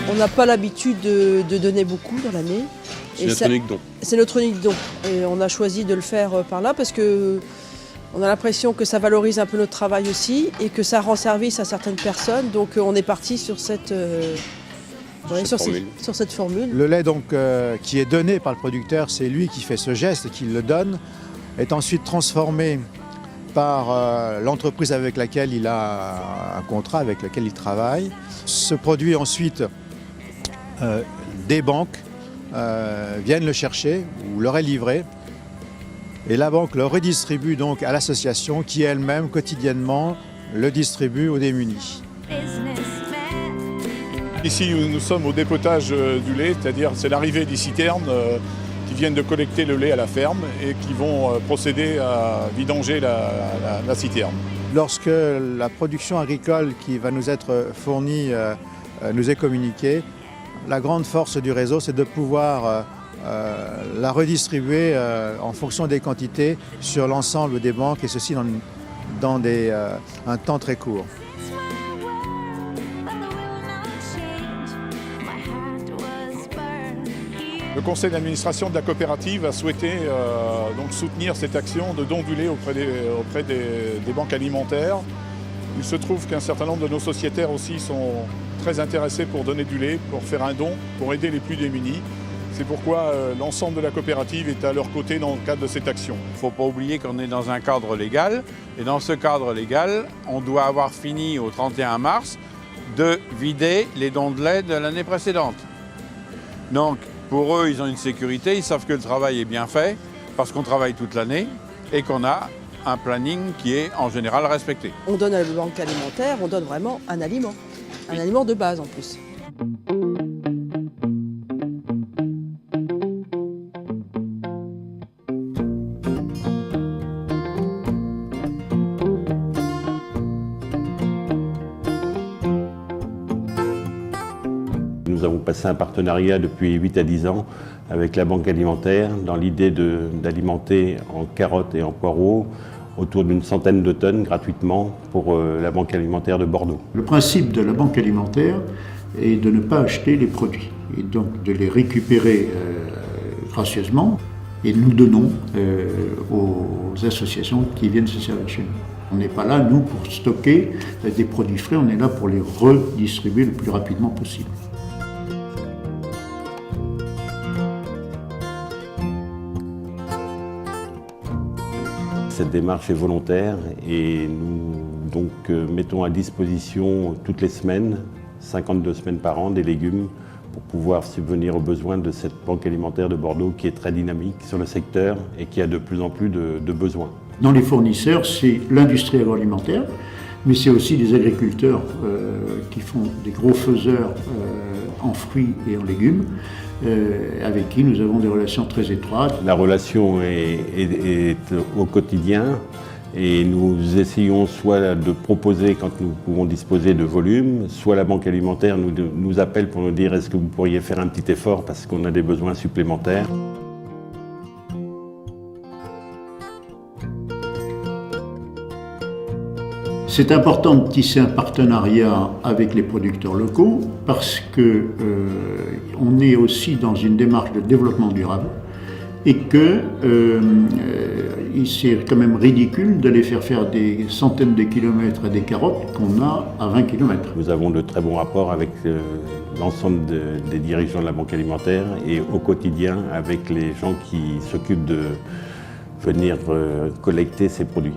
On n'a pas l'habitude de donner beaucoup dans l'année. C'est notre unique don. C'est notre unique don. Et on a choisi de le faire par là parce que on a l'impression que ça valorise un peu notre travail aussi et que ça rend service à certaines personnes. Donc on est parti sur cette formule. Le lait donc, qui est donné par le producteur, c'est lui qui fait ce geste et qui le donne, est ensuite transformé par l'entreprise avec laquelle il a un contrat, avec laquelle il travaille. Ce produit ensuite, des banques viennent le chercher ou leur est livré. Et la banque le redistribue donc à l'association qui elle-même quotidiennement le distribue aux démunis. Ici nous sommes au dépotage du lait, c'est-à-dire c'est l'arrivée des citernes qui viennent de collecter le lait à la ferme et qui vont procéder à vidanger la citerne. Lorsque la production agricole qui va nous être fournie nous est communiquée, la grande force du réseau c'est de pouvoir la redistribuer en fonction des quantités sur l'ensemble des banques et ceci dans un temps très court. Le conseil d'administration de la coopérative a souhaité donc soutenir cette action de don du lait auprès des banques alimentaires. Il se trouve qu'un certain nombre de nos sociétaires aussi sont très intéressés pour donner du lait, pour faire un don, pour aider les plus démunis. C'est pourquoi l'ensemble de la coopérative est à leur côté dans le cadre de cette action. Il ne faut pas oublier qu'on est dans un cadre légal et dans ce cadre légal, on doit avoir fini au 31 mars de vider les dons de lait de l'année précédente. Donc pour eux, ils ont une sécurité, ils savent que le travail est bien fait parce qu'on travaille toute l'année et qu'on a un planning qui est en général respecté. On donne à la banque alimentaire, on donne vraiment un aliment de base en plus. Nous avons passé un partenariat depuis 8 à 10 ans avec la Banque alimentaire dans l'idée d'alimenter en carottes et en poireaux autour d'une centaine de tonnes gratuitement pour la Banque alimentaire de Bordeaux. Le principe de la Banque alimentaire est de ne pas acheter les produits et donc de les récupérer gracieusement et nous donnons aux associations qui viennent se servir chez nous. On n'est pas là, nous, pour stocker des produits frais, on est là pour les redistribuer le plus rapidement possible. Cette démarche est volontaire et nous donc, mettons à disposition toutes les semaines, 52 semaines par an, des légumes pour pouvoir subvenir aux besoins de cette banque alimentaire de Bordeaux qui est très dynamique sur le secteur et qui a de plus en plus de besoins. Dans les fournisseurs, c'est l'industrie agroalimentaire, mais c'est aussi des agriculteurs qui font des gros faiseurs en fruits et en légumes, avec qui nous avons des relations très étroites. La relation est au quotidien et nous essayons soit de proposer quand nous pouvons disposer de volume, soit la banque alimentaire nous appelle pour nous dire est-ce que vous pourriez faire un petit effort parce qu'on a des besoins supplémentaires. C'est important de tisser un partenariat avec les producteurs locaux parce qu'on est aussi dans une démarche de développement durable et que c'est quand même ridicule d'aller faire des centaines de kilomètres à des carottes qu'on a à 20 km. Nous avons de très bons rapports avec l'ensemble des dirigeants de la banque alimentaire et au quotidien avec les gens qui s'occupent de venir collecter ces produits.